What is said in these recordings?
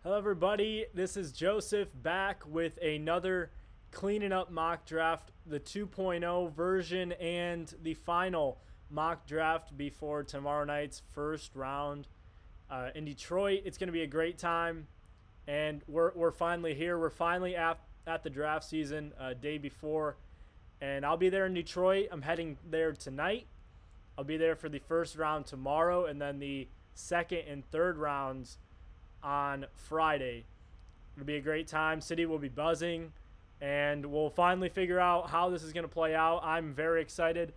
Hello, everybody. This is Joseph back with another Cleaning Up mock draft, the 2.0 version, and the final mock draft before tomorrow night's first round in Detroit. It's going to be a great time, and we're finally here. We're finally at the draft season, day before, and I'll be there in Detroit. I'm heading there tonight. I'll be there for the first round tomorrow, and then the second and third rounds on Friday. It'll be a great time. City will be buzzing, and we'll finally figure out how this is going to play out. I'm very excited.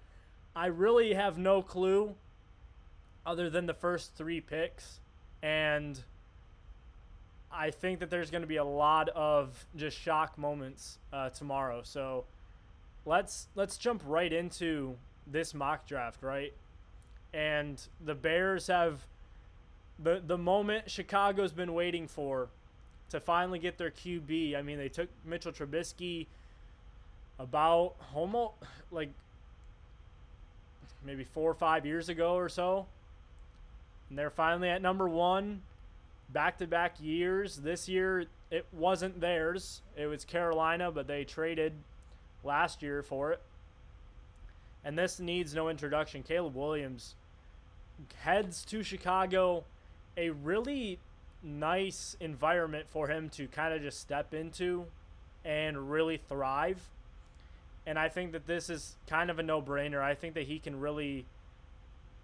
I really have no clue other than the first three picks, and I think that there's going to be a lot of just shock moments tomorrow. So let's jump right into this mock draft, right? And the Bears have the moment Chicago's been waiting for to finally get their QB. I mean, they took Mitchell Trubisky about maybe 4 or 5 years ago or so. And they're finally at number one, back-to-back years. This year, it wasn't theirs. It was Carolina, but they traded last year for it. And this needs no introduction. Caleb Williams heads to Chicago, a really nice environment for him to kind of just step into and really thrive. And I think that this is kind of a no-brainer. I think that he can really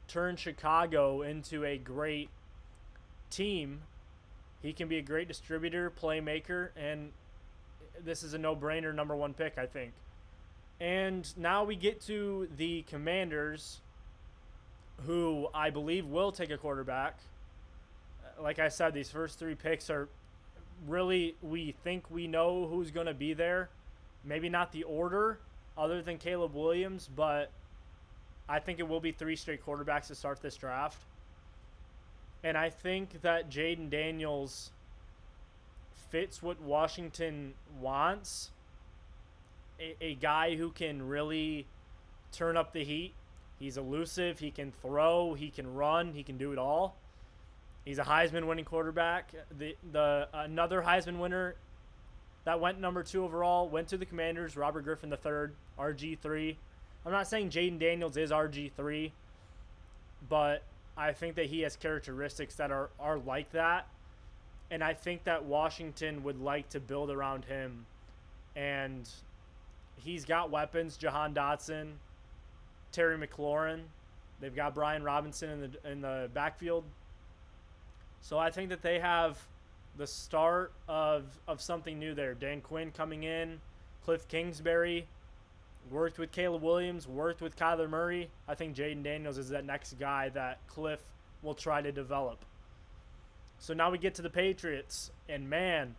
turn Chicago into a great team. He can be a great distributor, playmaker, and this is a no-brainer number one pick, I think. And now we get to the Commanders, who I believe will take a quarterback. Like I said, these first three picks are really, we think we know who's going to be there. Maybe not the order other than Caleb Williams, but I think it will be three straight quarterbacks to start this draft. And I think that Jaden Daniels fits what Washington wants. A guy who can really turn up the heat. He's elusive. He can throw. He can run. He can do it all. He's a Heisman-winning quarterback. The another Heisman winner that went number 2 overall went to the Commanders, Robert Griffin III, RG3. I'm not saying Jaden Daniels is RG3, but I think that he has characteristics that are like that. And I think that Washington would like to build around him. And he's got weapons, Jahan Dotson, Terry McLaurin. They've got Brian Robinson in the backfield. So I think that they have the start of something new there. Dan Quinn coming in, Cliff Kingsbury, worked with Caleb Williams, worked with Kyler Murray. I think Jaden Daniels is that next guy that Cliff will try to develop. So now we get to the Patriots, and man,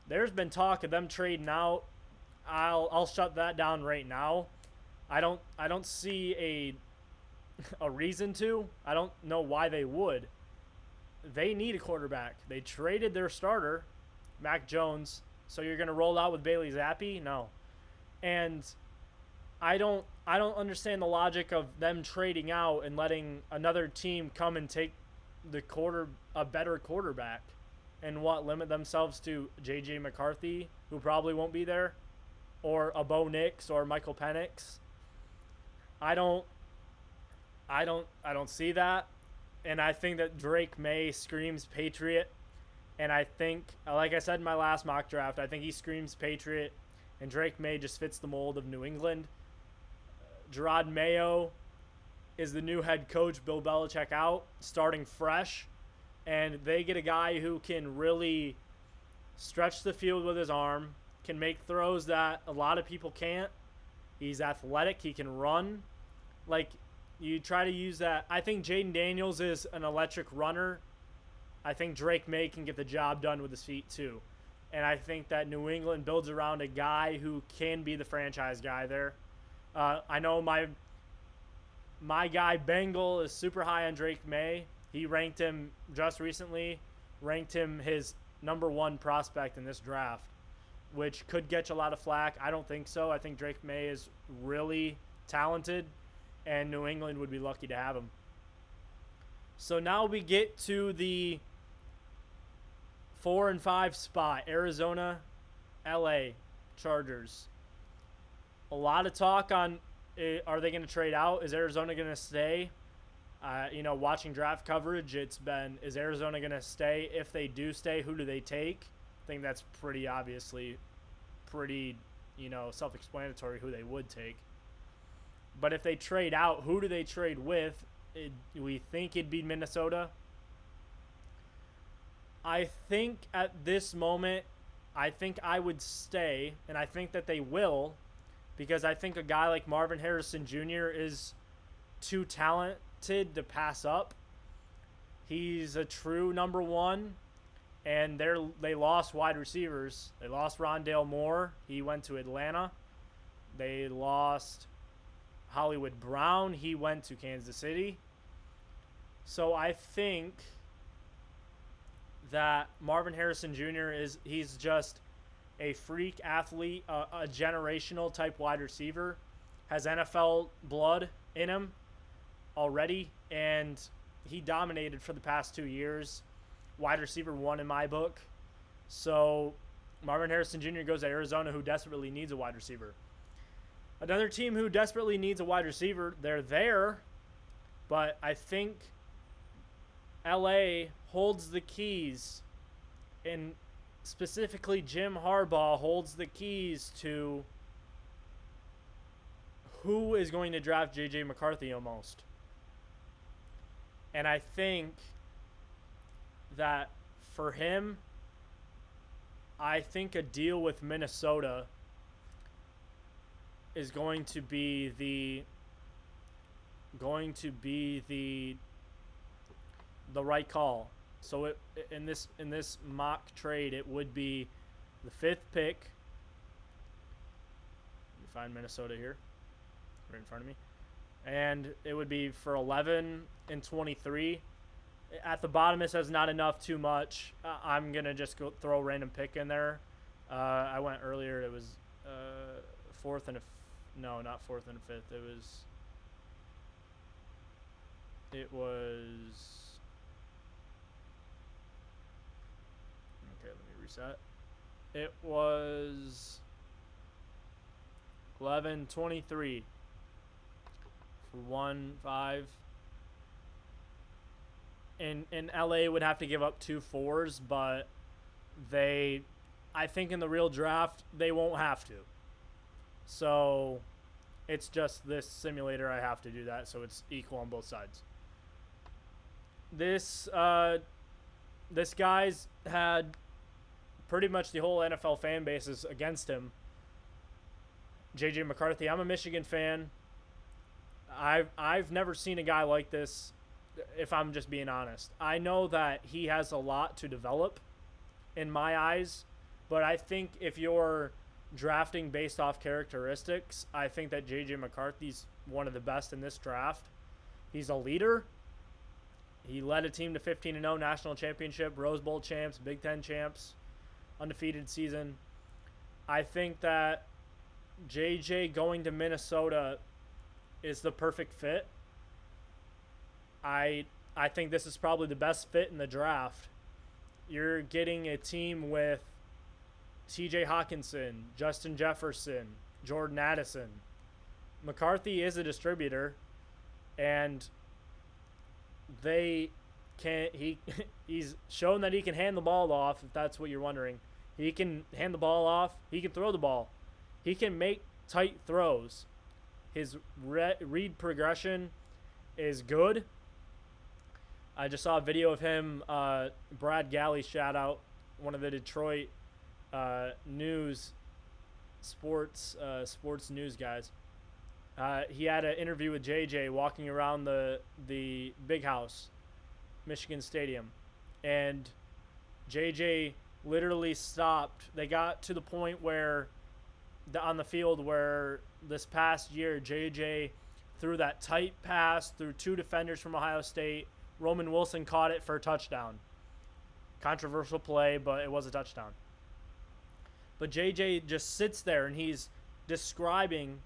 there's been talk of them trading out. I'll shut that down right now. I don't see a reason to. I don't know why they would. They need a quarterback. They traded their starter, Mac Jones. So you're going to roll out with Bailey Zappi? No. And I don't understand the logic of them trading out and letting another team come and take a better quarterback and limit themselves to J.J. McCarthy, who probably won't be there, or a Bo Nix or Michael Penix. I don't see that. And I think that Drake May screams Patriot. And I think, like I said in my last mock draft, I think he screams Patriot. And Drake May just fits the mold of New England. Gerard Mayo is the new head coach, Bill Belichick out, starting fresh. And they get a guy who can really stretch the field with his arm, can make throws that a lot of people can't. He's athletic. He can run. You try to use that. I think Jaden Daniels is an electric runner. I think Drake May can get the job done with his feet too. And I think that New England builds around a guy who can be the franchise guy there. I know my guy Bengal is super high on Drake May. He ranked him just recently, his number 1 prospect in this draft, which could get you a lot of flack. I don't think so. I think Drake May is really talented, and New England would be lucky to have him. So now we get to the 4 and 5 spot, Arizona, LA Chargers. A lot of talk on are they going to trade out? Is Arizona going to stay? Watching draft coverage, it's been, is Arizona going to stay? If they do stay, who do they take? I think that's pretty self-explanatory who they would take. But if they trade out, who do they trade with? We think it'd be Minnesota. I think at this moment, I think I would stay, and I think that they will, because I think a guy like Marvin Harrison Jr. is too talented to pass up. He's a true number one, and they lost wide receivers. They lost Rondale Moore. He went to Atlanta. They lost Hollywood Brown. He went to Kansas City. So I think that Marvin Harrison Jr. he's just a freak athlete, a generational type wide receiver, has NFL blood in him already, and he dominated for the past 2 years. Wide receiver 1 in my book. So Marvin Harrison Jr. goes to Arizona, who desperately needs a wide receiver. Another team who desperately needs a wide receiver, they're there, but I think LA holds the keys, and specifically Jim Harbaugh holds the keys to who is going to draft J.J. McCarthy almost. And I think that for him, I think a deal with Minnesota is going to be the right call. So in this mock trade, it would be the 5th pick. Let me find Minnesota here, right in front of me, and it would be for 11 and 23. At the bottom, it says not enough, too much. I'm gonna just go throw a random pick in there. I went earlier. It was 4th and not 4th and 5th. It was. Okay, let me reset. It was 11-23 for 1-5. And LA would have to give up 2 4s, but I think in the real draft, they won't have to. So it's just this simulator, I have to do that, so it's equal on both sides. This guy's had pretty much the whole NFL fan base is against him. J.J. McCarthy. I'm a Michigan fan. I've never seen a guy like this, if I'm just being honest. I know that he has a lot to develop in my eyes, but I think if you're drafting based off characteristics, I think that J.J. McCarthy's one of the best in this draft. He's a leader. He led a team to 15-0 national championship, Rose Bowl champs, Big Ten champs, undefeated season. I think that JJ going to Minnesota is the perfect fit. I think this is probably the best fit in the draft. You're getting a team with TJ Hawkinson, Justin Jefferson, Jordan Addison. McCarthy is a distributor, and he's shown that he can hand the ball off, if that's what you're wondering. He can hand the ball off. He can throw the ball. He can make tight throws. His read progression is good. I just saw a video of him, Brad Galley, shout out, one of the Detroit sports news guys. He had an interview with JJ walking around the big house, Michigan Stadium, and JJ literally stopped. They got to the point where on the field where this past year JJ threw that tight pass through 2 defenders from Ohio State. Roman Wilson caught it for a touchdown. Controversial play, but it was a touchdown. But JJ just sits there and he's describing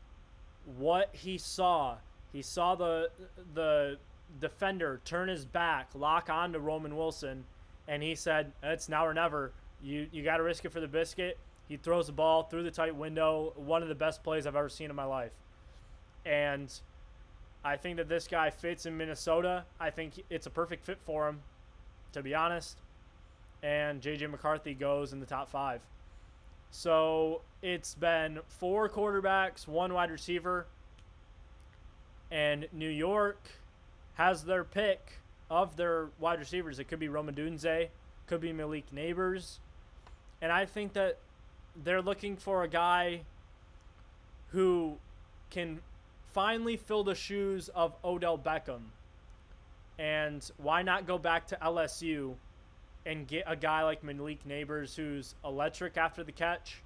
what he saw. He saw the defender turn his back, lock onto Roman Wilson, and he said, it's now or never. You got to risk it for the biscuit. He throws the ball through the tight window. One of the best plays I've ever seen in my life. And I think that this guy fits in Minnesota. I think it's a perfect fit for him, to be honest. And J.J. McCarthy goes in the top 5. So it's been 4 quarterbacks, 1 wide receiver. And New York has their pick of their wide receivers. It could be Rome Odunze, could be Malik Neighbors. And I think that they're looking for a guy who can finally fill the shoes of Odell Beckham. And why not go back to LSU and get a guy like Malik Neighbors, who's electric after the catch.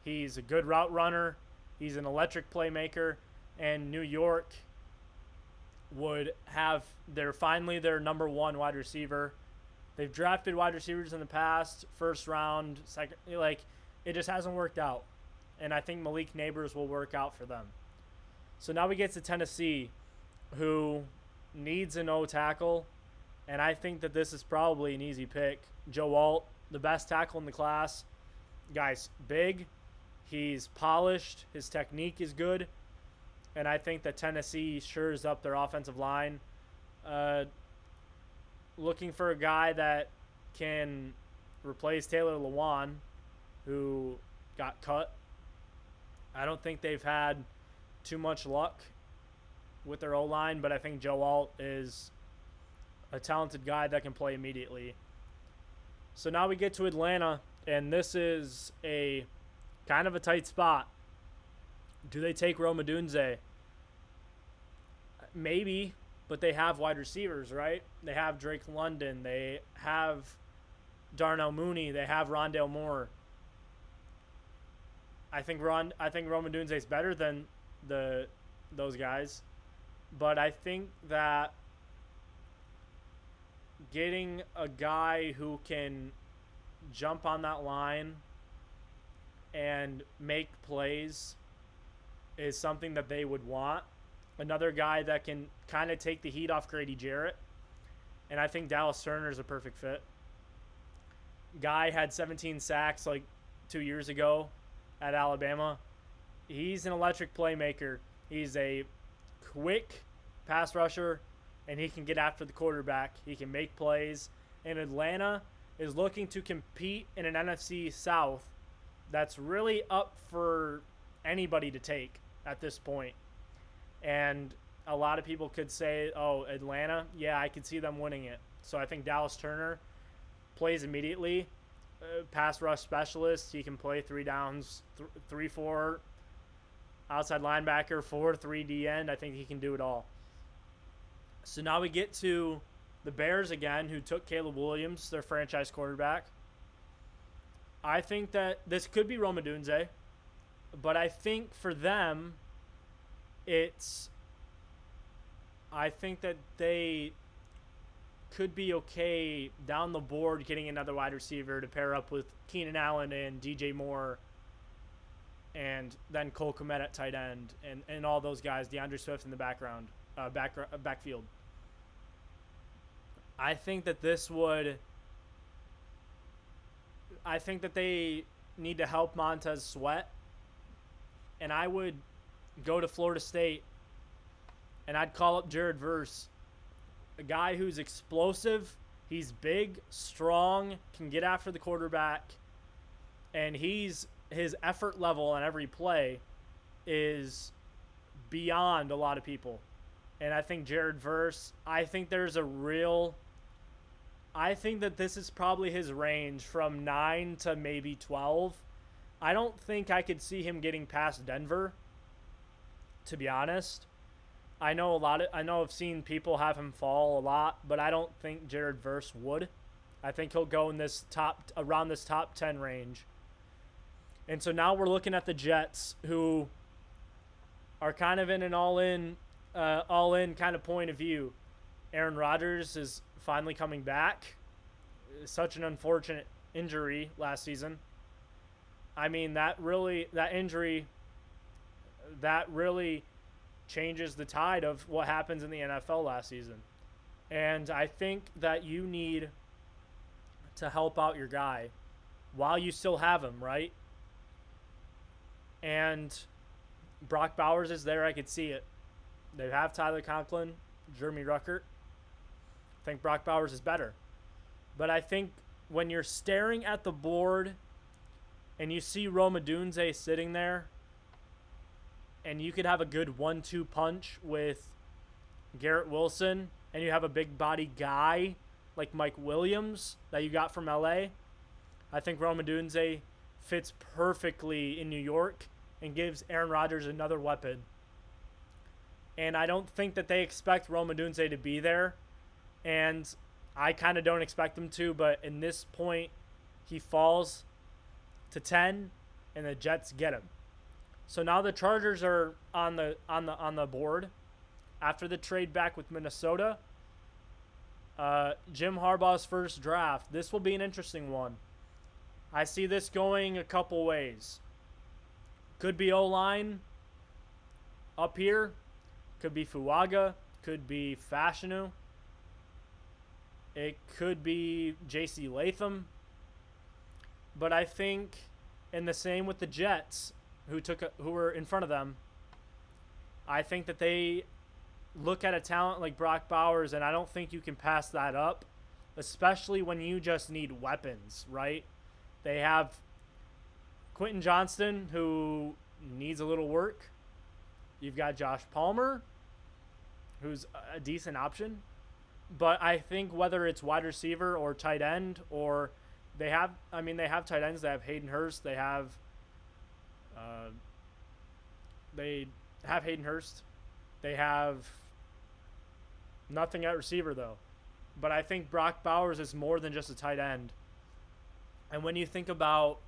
He's a good route runner. He's an electric playmaker. And New York would have finally their number 1 wide receiver. They've drafted wide receivers in the past, first round, second, it just hasn't worked out. And I think Malik Neighbors will work out for them. So now we get to Tennessee, who needs an O tackle. And I think that this is probably an easy pick. Joe Alt, the best tackle in the class. Guy's big. He's polished. His technique is good. And I think that Tennessee shores up their offensive line. Looking for a guy that can replace Taylor Lewan, who got cut. I don't think they've had too much luck with their O-line, but I think Joe Alt is a talented guy that can play immediately. So now we get to Atlanta, and this is a kind of a tight spot. Do they take Rome Odunze? Maybe, but they have wide receivers, right? They have Drake London. They have Darnell Mooney. They have Rondale Moore. I think Rome Odunze is better than those guys, but I think that getting a guy who can jump on that line and make plays is something that they would want. Another guy that can kind of take the heat off Grady Jarrett. And I think Dallas Turner is a perfect fit. Guy had 17 sacks like 2 years ago at Alabama. He's an electric playmaker. He's a quick pass rusher, and he can get after the quarterback. He can make plays. And Atlanta is looking to compete in an NFC South that's really up for anybody to take at this point. And a lot of people could say, oh, Atlanta, yeah, I could see them winning it. So I think Dallas Turner plays immediately. Pass rush specialist. He can play 3 downs, 3-4 outside linebacker, 4-3 D end. I think he can do it all. So now we get to the Bears again, who took Caleb Williams, their franchise quarterback. I think that this could be Rome Odunze, but I think for them, I think that they could be okay down the board getting another wide receiver to pair up with Keenan Allen and DJ Moore, and then Cole Kmet at tight end, and all those guys, DeAndre Swift in the backfield. I think that they need to help Montez Sweat, and I would go to Florida State, and I'd call up Jared Verse, a guy who's explosive. He's big, strong, can get after the quarterback, and his effort level on every play is beyond a lot of people. And I think Jared Verse, I think that this is probably his range from 9 to maybe 12. I don't think I could see him getting past Denver, to be honest. I know I've seen people have him fall a lot, but I don't think Jared Verse would. I think he'll go in around this top 10 range. And so now we're looking at the Jets, who are kind of in an all-in kind of point of view. Aaron Rodgers is finally coming back. Such an unfortunate injury last season. I mean, that injury really changes the tide of what happens in the NFL last season. And I think that you need to help out your guy while you still have him, right? And Brock Bowers is there. I could see it. They have Tyler Conklin, Jeremy Ruckert. I think Brock Bowers is better. But I think when you're staring at the board and you see Rome Odunze sitting there, and you could have a good 1-2 punch with Garrett Wilson, and you have a big body guy like Mike Williams that you got from LA, I think Rome Odunze fits perfectly in New York and gives Aaron Rodgers another weapon. And I don't think that they expect Rome Odunze to be there. And I kind of don't expect him to, but in this point, he falls to 10, and the Jets get him. So now the Chargers are on the board after the trade back with Minnesota. Jim Harbaugh's first draft. This will be an interesting one. I see this going a couple ways. Could be O-line up here. Could be Fuaga. Could be Fashanu. It could be J.C. Latham. But I think, and the same with the Jets, who were in front of them, I think that they look at a talent like Brock Bowers, and I don't think you can pass that up, especially when you just need weapons, right? They have Quentin Johnston, who needs a little work. You've got Josh Palmer, who's a decent option. But I think whether it's wide receiver or tight end, or they have tight ends. They have Hayden Hurst. They have Hayden Hurst. They have nothing at receiver, though. But I think Brock Bowers is more than just a tight end. And when you think about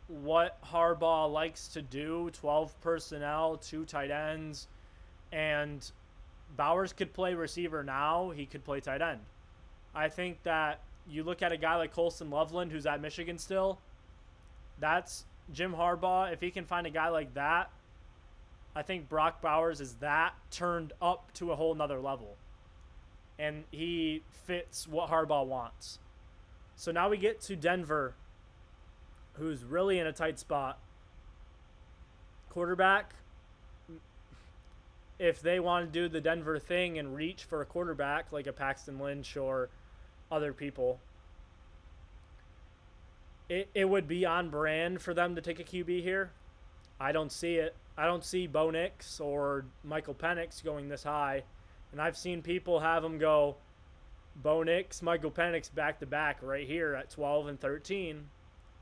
what Harbaugh likes to do, 12 personnel, 2 tight ends, and Bowers could play receiver now, he could play tight end. I think that you look at a guy like Colston Loveland, who's at Michigan still, that's Jim Harbaugh. If he can find a guy like that, I think Brock Bowers is that turned up to a whole nother level. And he fits what Harbaugh wants. So now we get to Denver, who's really in a tight spot. Quarterback, if they want to do the Denver thing and reach for a quarterback like a Paxton Lynch or other people, it would be on brand for them to take a QB here. I don't see it. I don't see Bo Nix or Michael Penix going this high. And I've seen people have them go Bo Nix, Michael Penix back-to-back right here at 12 and 13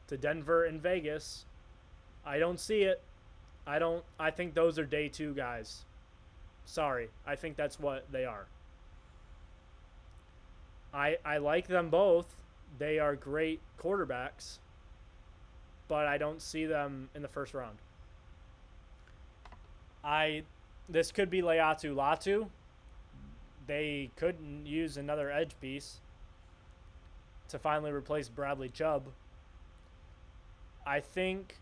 to Denver and Vegas. I don't see it. I think those are day 2 guys. Sorry. I think that's what they are. I like them both. They are great quarterbacks. But I don't see them in the first round. This could be Leatu Latu. They could use another edge piece to finally replace Bradley Chubb. I think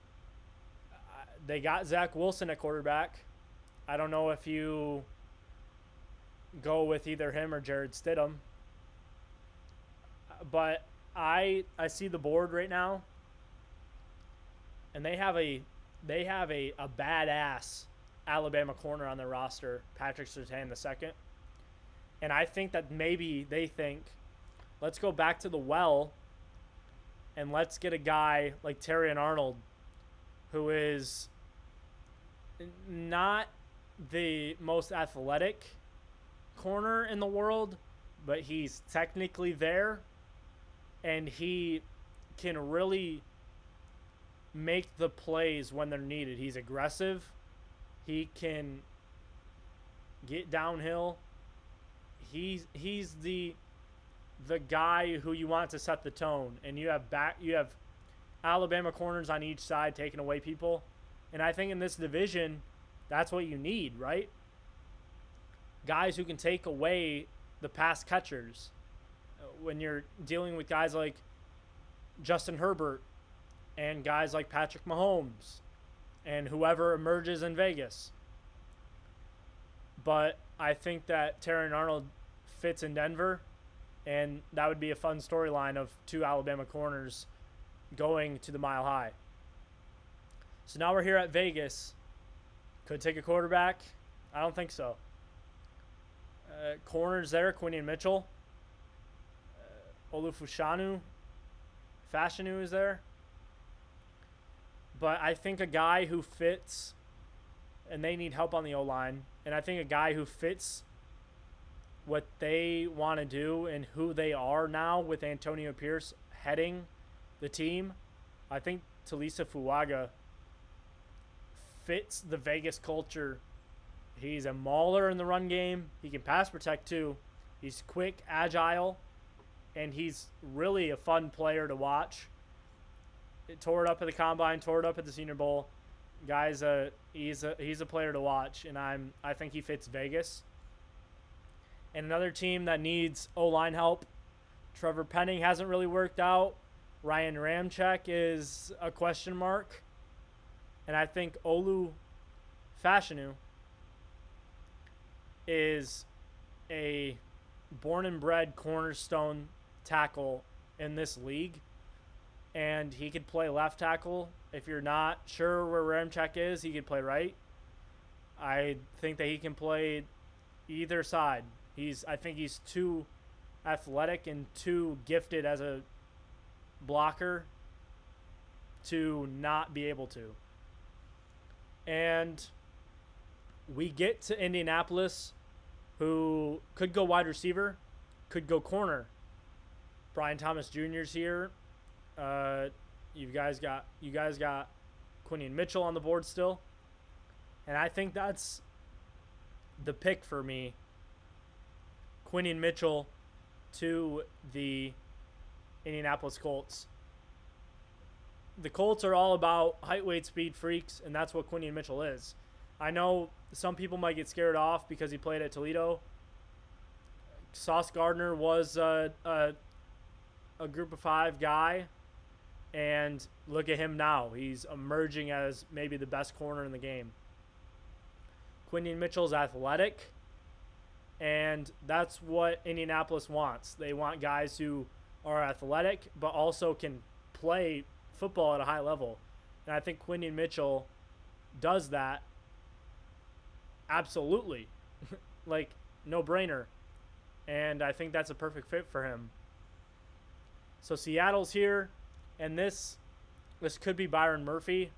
they got Zach Wilson at quarterback. I don't know if you go with either him or Jared Stidham. But I see the board right now, and they have a badass Alabama corner on their roster, Patrick Surtain II. And I think that maybe they think, let's go back to the well and let's get a guy like Terrion Arnold, who is not the most athletic corner in the world, but he's technically there, and he can really make the plays when they're needed. He's aggressive. He can get downhill. He's the guy who you want to set the tone, and you have Alabama corners on each side taking away people, and I think in this division, that's what you need, right? Guys who can take away the pass catchers. When you're dealing with guys like Justin Herbert and guys like Patrick Mahomes and whoever emerges in Vegas. But I think that Terrion Arnold fits in Denver, And that would be a fun storyline of two Alabama corners going to the Mile High. So now we're here at Vegas. Could take a quarterback? I don't think so. Corners there, Quinion Mitchell. Olufushanu. Fashanu is there. But I think a guy who fits, and they need help on the O-line, and I think a guy who fits what they want to do and who they are now with Antonio Pierce heading the team, I think Talisa Fuaga fits the Vegas culture. He's a mauler in the run game. He can pass protect too. He's quick, agile, and he's really a fun player to watch. It tore it up at the Combine, tore it up at the Senior Bowl. Guys, he's a player to watch, and I think he fits Vegas. And another team that needs O-line help, Trevor Penning hasn't really worked out. Ryan Ramczyk is a question mark. And I think Olu Fashanu is a born and bred cornerstone tackle in this league. And he could play left tackle. If you're not sure where Ramczyk is, he could play right. I think that he can play either side. I think he's too athletic and too gifted as a blocker to not be able to. And we get to Indianapolis, who could go wide receiver, could go corner. Brian Thomas Jr.'s here. You guys got Quinion Mitchell on the board still. And I think that's the pick for me. Quinion Mitchell to the Indianapolis Colts. The Colts are all about height, weight, speed freaks, and that's what Quinion Mitchell is. I know some people might get scared off because he played at Toledo. Sauce Gardner was a group of five guy, and look at him now. He's emerging as maybe the best corner in the game. Quinion Mitchell's athletic, and that's what Indianapolis wants. They want guys who are athletic but also can play football at a high level. And I think Quinion Mitchell does that absolutely. Like, no brainer. And I think that's a perfect fit for him. So Seattle's here, and this could be Byron Murphy.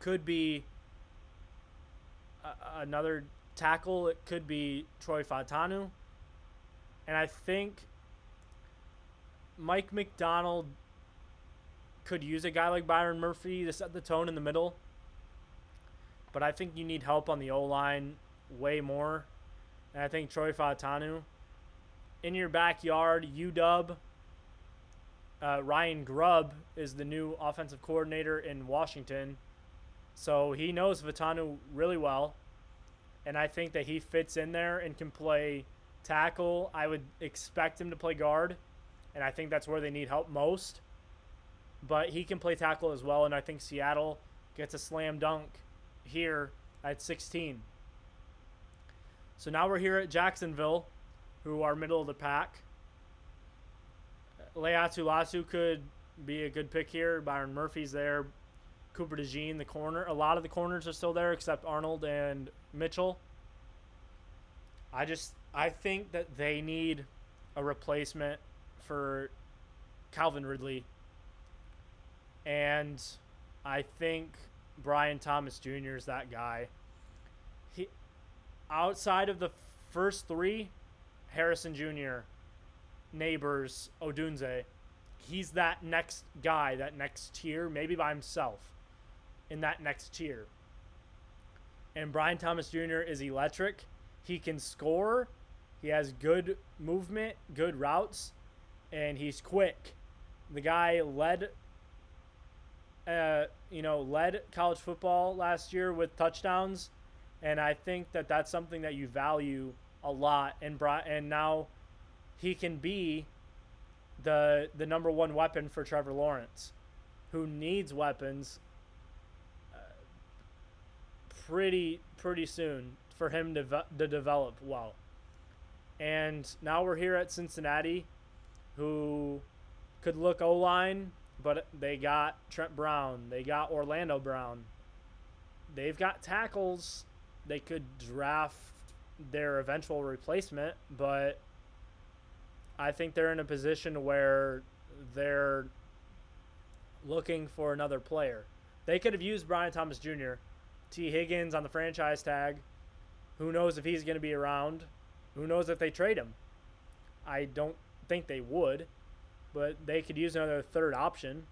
Could be another tackle. It could be Troy Fautanu. And I think Mike McDonald could use a guy like Byron Murphy to set the tone in the middle. But I think you need help on the O-line way more. And I think Troy Fautanu. In your backyard, UW. Ryan Grubb is the new offensive coordinator in Washington. So he knows Fautanu really well. And I think that he fits in there and can play tackle. I would expect him to play guard. And I think that's where they need help most. But he can play tackle as well. And I think Seattle gets a slam dunk here at 16. So now we're here at Jacksonville, who are middle of the pack. Leatu Lasu could be a good pick here. Byron Murphy's there. Cooper DeJean, the corner. A lot of the corners are still there except Arnold and Mitchell. I think that they need a replacement for Calvin Ridley. And I think Brian Thomas Jr. is that guy. Outside of the first three, Harrison Jr., Neighbors, Odunze, he's that next guy, that next tier, maybe by himself in that next tier. And Brian Thomas Jr. is electric. He can score. He has good movement, good routes, and he's quick. The guy led college football last year with touchdowns, and I think that that's something that you value a lot. And now he can be the number one weapon for Trevor Lawrence, who needs weapons pretty soon for him to develop well. And now we're here at Cincinnati, who could look O-line, but they got Trent Brown. They got Orlando Brown. They've got tackles. They could draft their eventual replacement, but I think they're in a position where they're looking for another player. They could have used Brian Thomas Jr., T. Higgins on the franchise tag. Who knows if he's going to be around? Who knows if they trade him? I don't think they would, but they could use another third option.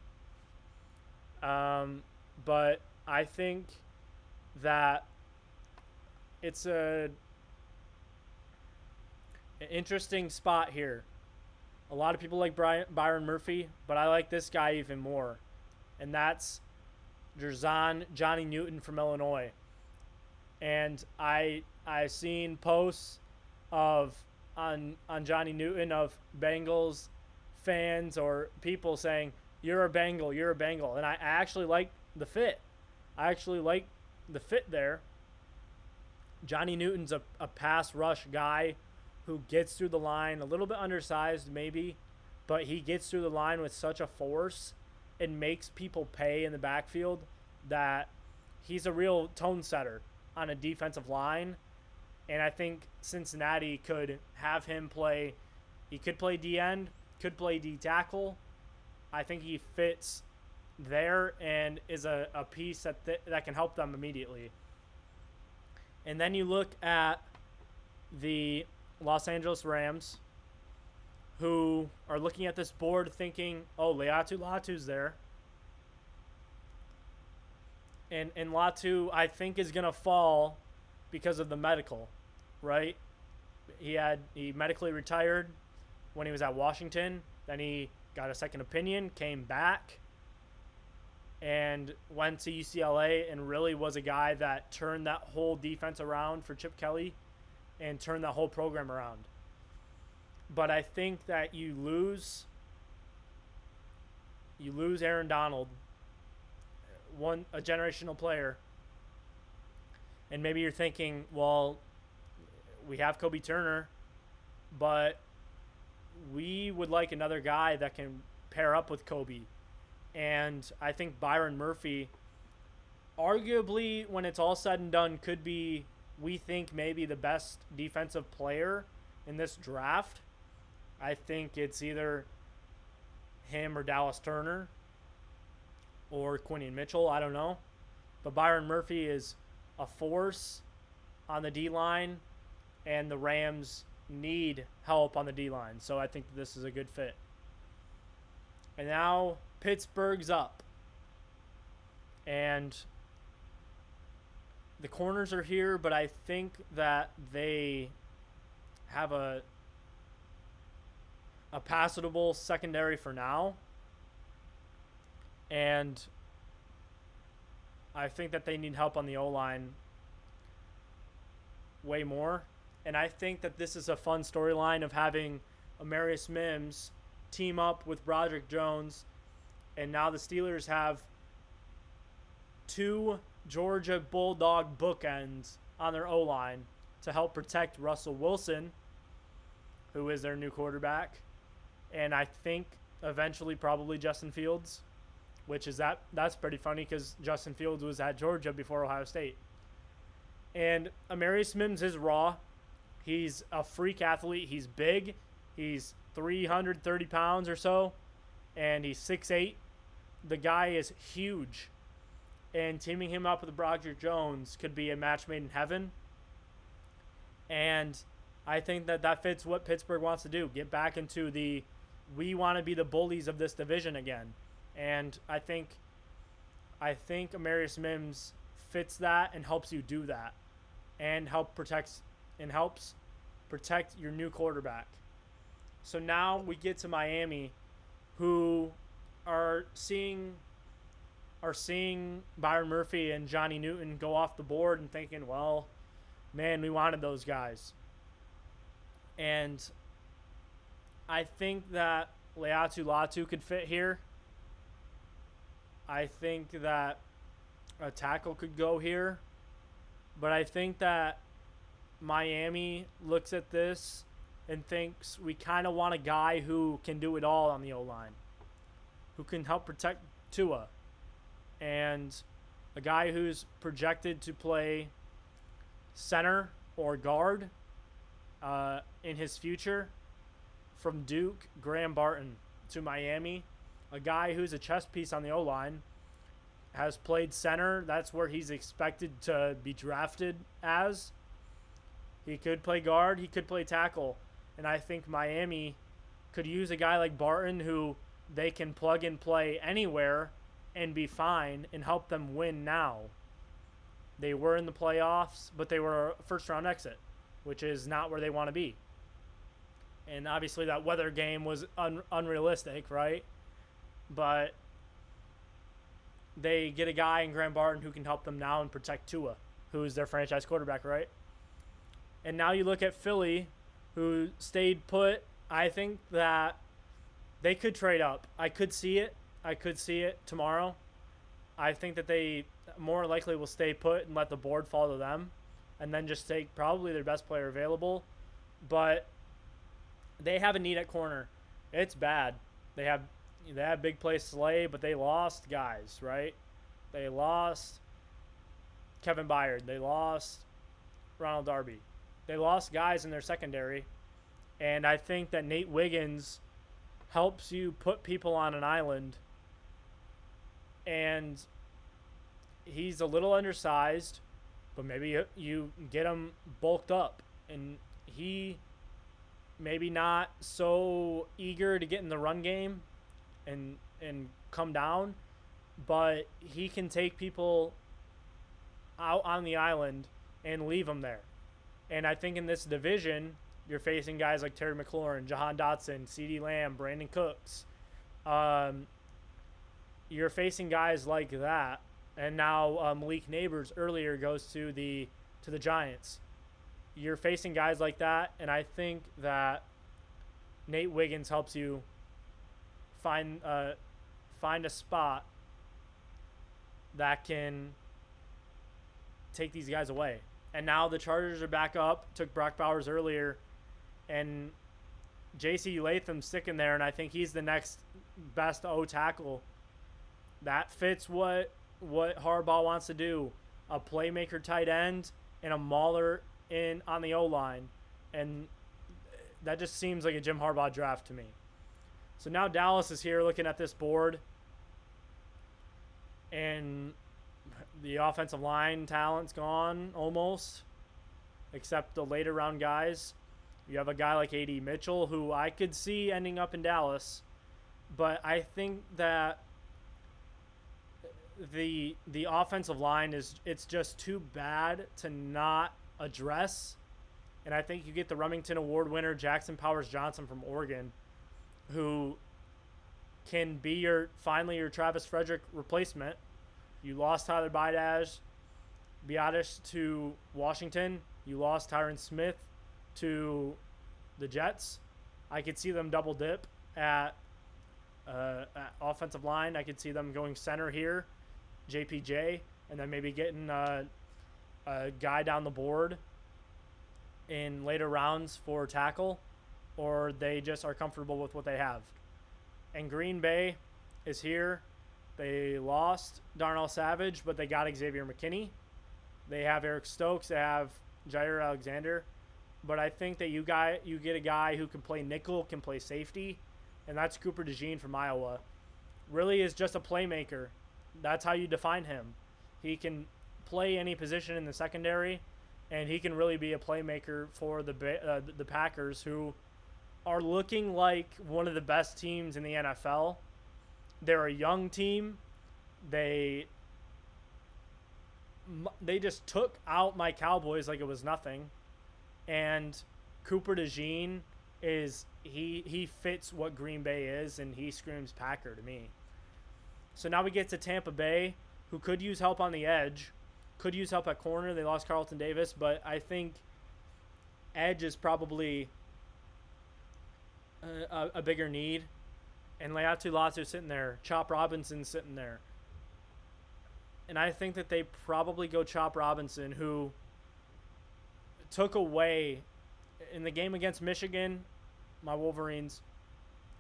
But I think that it's an interesting spot here. A lot of people like Byron Murphy, but I like this guy even more, and that's Johnny Newton from Illinois. And I've seen posts on Johnny Newton of Bengals fans or people saying, you're a Bengal, and I actually like the fit. There. Johnny Newton's a pass rush guy who gets through the line, a little bit undersized maybe, but he gets through the line with such a force and makes people pay in the backfield that he's a real tone setter on a defensive line. And I think Cincinnati could have him play. He could play D end, could play D tackle. I think he fits there and is a piece that can help them immediately. And then you look at the Los Angeles Rams, who are looking at this board thinking, oh, Latu's there. And Latu, I think, is going to fall because of the medical, right? He medically retired when he was at Washington. Then he got a second opinion, came back, and went to UCLA and really was a guy that turned that whole defense around for Chip Kelly and turned that whole program around. But I think that you lose Aaron Donald, a generational player, and maybe you're thinking, well, we have Kobe Turner, but we would like another guy that can pair up with Kobe. And I think Byron Murphy, arguably, when it's all said and done, could be, we think, maybe the best defensive player in this draft. I think it's either him or Dallas Turner or Quinion Mitchell. I don't know. But Byron Murphy is a force on the D-line, and the Rams need help on the D-line. So I think this is a good fit. And now Pittsburgh's up. And the corners are here, but I think that they have a passable secondary for now. And I think that they need help on the O-line way more. And I think that this is a fun storyline of having Amarius Mims team up with Broderick Jones. And now the Steelers have two Georgia Bulldog bookends on their O-line to help protect Russell Wilson, who is their new quarterback. And I think eventually probably Justin Fields, which is that's pretty funny because Justin Fields was at Georgia before Ohio State. And Amarius Mims is raw. He's a freak athlete. He's big. He's 330 pounds or so, and he's 6'8". The guy is huge. And teaming him up with Broderick Jones could be a match made in heaven. And I think that fits what Pittsburgh wants to do. Get back into we want to be the bullies of this division again. And I think Amarius Mims fits that and helps you do that. And helps protect your new quarterback. So now we get to Miami, who are seeing Byron Murphy and Johnny Newton go off the board and thinking, well, man, we wanted those guys. And I think that Latu could fit here. I think that a tackle could go here. But I think that Miami looks at this and thinks we kind of want a guy who can do it all on the O-line, who can help protect Tua, and a guy who's projected to play center or guard in his future. From Duke, Graham Barton to Miami, a guy who's a chess piece on the O-line, has played center. That's where he's expected to be drafted as. He could play guard. He could play tackle. And I think Miami could use a guy like Barton who they can plug and play anywhere and be fine and help them win now. They were in the playoffs, but they were a first-round exit, which is not where they want to be. And obviously that weather game was unrealistic, right? But they get a guy in Graham Barton who can help them now and protect Tua, who's their franchise quarterback, right? And now you look at Philly, who stayed put. I think that they could trade up. I could see it. I could see it tomorrow. I think that they more likely will stay put and let the board fall to them and then just take probably their best player available. But they have a need at corner. It's bad. They have big play Slay, but they lost guys, right? They lost Kevin Byard. They lost Ronald Darby. They lost guys in their secondary. And I think that Nate Wiggins helps you put people on an island. And he's a little undersized, but maybe you get him bulked up. And he maybe not so eager to get in the run game and come down, but he can take people out on the island and leave them there. And I think in this division, you're facing guys like Terry McLaurin, Jahan Dotson, CeeDee Lamb, Brandon Cooks. You're facing guys like that. And now Malik Neighbors earlier goes to the Giants. You're facing guys like that, and I think that Nate Wiggins helps you find a spot that can take these guys away. And now the Chargers are back up. Took Brock Bowers earlier, and J.C. Latham's sticking there, and I think he's the next best O tackle. That fits what Harbaugh wants to do: a playmaker tight end and a mauler in on the O-line, and that just seems like a Jim Harbaugh draft to me. So now Dallas is here looking at this board, and the offensive line talent's gone almost, except the later round guys. You have a guy like A.D. Mitchell, who I could see ending up in Dallas, but I think that the offensive line it's just too bad to not address. And I think you get the Remington Award winner Jackson Powers Johnson from Oregon, who can be finally your Travis Frederick replacement. You lost Tyler Biadasz to Washington. You lost Tyron Smith to the Jets. I could see them double dip at offensive line. I could see them going center here, JPJ, and then maybe getting a guy down the board in later rounds for tackle, or they just are comfortable with what they have. And Green Bay is here. They lost Darnell Savage, but they got Xavier McKinney. They have Eric Stokes. They have Jair Alexander. But I think that you get a guy who can play nickel, can play safety, and that's Cooper DeJean from Iowa. Really is just a playmaker. That's how you define him. He can play any position in the secondary, and he can really be a playmaker for the Packers, who are looking like one of the best teams in the NFL. They're a young team. They just took out my Cowboys like it was nothing. And Cooper DeJean he fits what Green Bay is, and he screams Packer to me. So now we get to Tampa Bay, who could use help on the edge, could use help at corner. They lost Carlton Davis, but I think edge is probably a bigger need. And Laiatu Latu sitting there. Chop Robinson sitting there. And I think that they probably go Chop Robinson, who took away in the game against Michigan, my Wolverines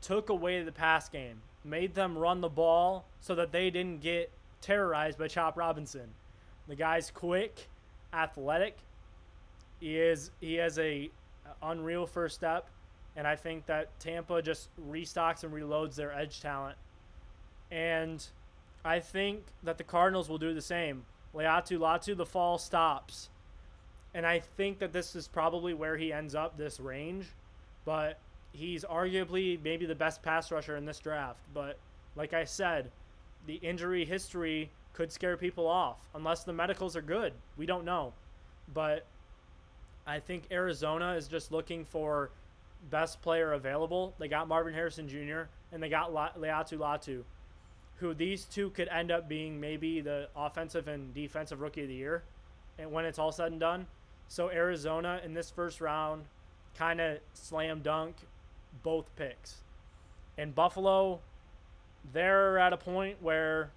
took away the pass game, made them run the ball so that they didn't get terrorized by Chop Robinson. The guy's quick, athletic. He has a unreal first step, and I think that Tampa just restocks and reloads their edge talent. And I think that the Cardinals will do the same. Latu, the fall stops. And I think that this is probably where he ends up this range. But he's arguably maybe the best pass rusher in this draft. But like I said, the injury history could scare people off. Unless the medicals are good. We don't know. But I think Arizona is just looking for best player available. They got Marvin Harrison Jr. and they got Latu, who these two could end up being maybe the offensive and defensive rookie of the year and when it's all said and done. So Arizona in this first round kind of slam dunk both picks. And Buffalo, they're at a point where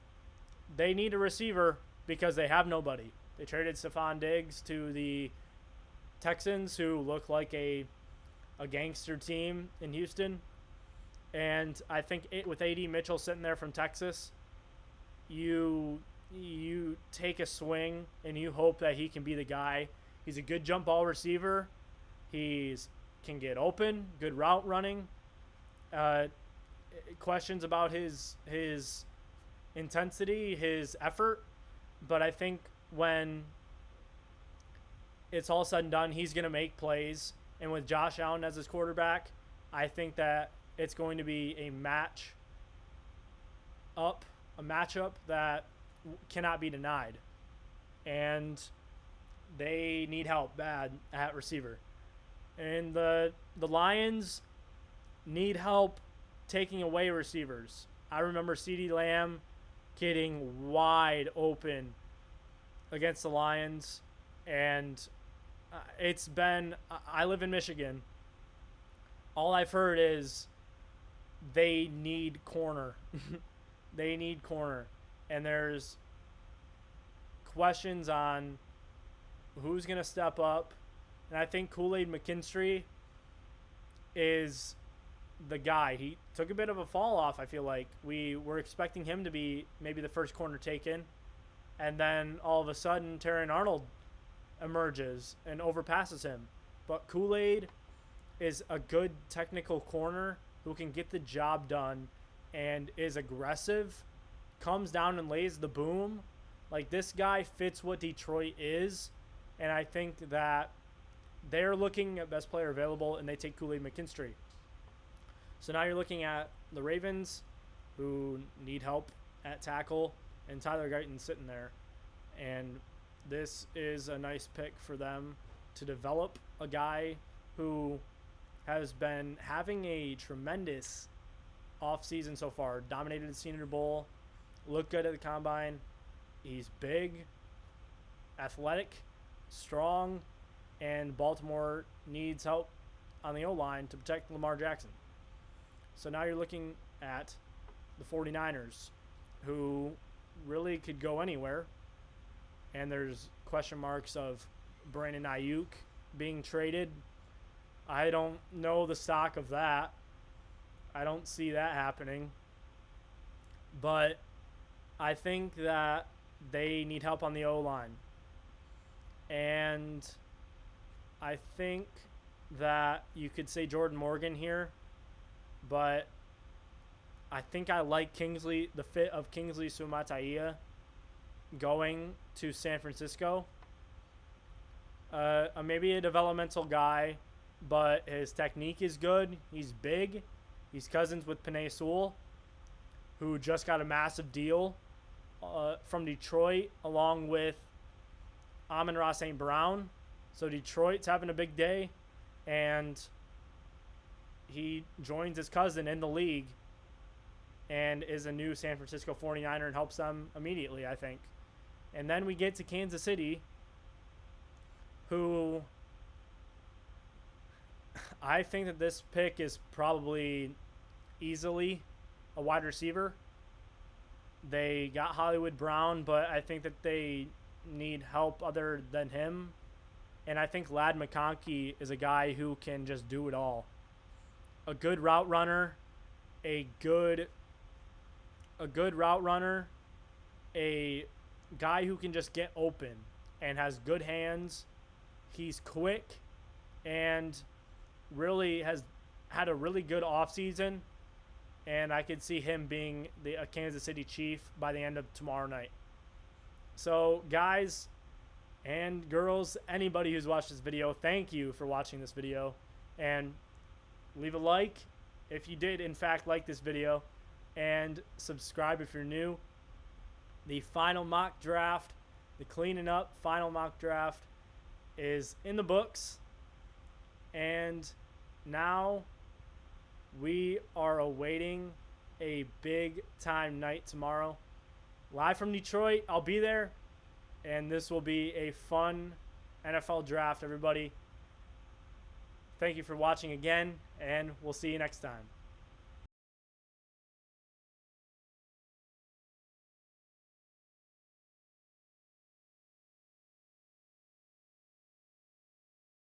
they need a receiver because they have nobody. They traded Stephon Diggs to the Texans, who look like a gangster team in Houston. And I think with A.D. Mitchell sitting there from Texas, you take a swing and you hope that he can be the guy. He's a good jump ball receiver. Can get open, good route running. Questions about his intensity, his effort. But I think when it's all said and done, he's going to make plays. And with Josh Allen as his quarterback, I think that it's going to be a matchup that cannot be denied. And they need help bad at receiver. And the Lions need help taking away receivers. I remember CeeDee Lamb getting wide open against the Lions. And I live in Michigan. All I've heard is they need corner. They need corner. And there's questions on who's going to step up. And I think Kool-Aid McKinstry is the guy. He took a bit of a fall off, I feel like. We were expecting him to be maybe the first corner taken. And then all of a sudden, Terran Arnold emerges and overpasses him. But Kool-Aid is a good technical corner who can get the job done and is aggressive, comes down and lays the boom. Like, this guy fits what Detroit is, and I think that they're looking at best player available, and they take Kool-Aid McKinstry. So now you're looking at the Ravens, who need help at tackle, and Tyler Guyton's sitting there. And this is a nice pick for them to develop a guy who has been having a tremendous offseason so far. Dominated the Senior Bowl, looked good at the Combine. He's big, athletic, strong, and Baltimore needs help on the O-line to protect Lamar Jackson. So now you're looking at the 49ers, who really could go anywhere. And there's question marks of Brandon Ayuk being traded. I don't know the stock of that. I don't see that happening. But I think that they need help on the O-line. And I think that you could say Jordan Morgan here. But I think I like the fit of Kingsley Suamataia going to San Francisco. Maybe a developmental guy, but his technique is good. He's big. He's cousins with Penei Sewell, who just got a massive deal from Detroit, along with Amon-Ra St. Brown. So Detroit's having a big day, and he joins his cousin in the league and is a new San Francisco 49er and helps them immediately, I think. And then we get to Kansas City, who I think that this pick is probably easily a wide receiver. They got Hollywood Brown, but I think that they need help other than him. And I think Ladd McConkey is a guy who can just do it all. A good route runner, a good route runner, a guy who can just get open and has good hands. He's quick and really has had a really good offseason. And I could see him being a Kansas City Chief by the end of tomorrow night. So, guys and girls, anybody who's watched this video, thank you for watching this video. And leave a like if you did, in fact, like this video. And subscribe if you're new. The final mock draft, the Cleanin Up final mock draft, is in the books. And now we are awaiting a big time night tomorrow. Live from Detroit, I'll be there. And this will be a fun NFL draft, everybody. Thank you for watching again, and we'll see you next time.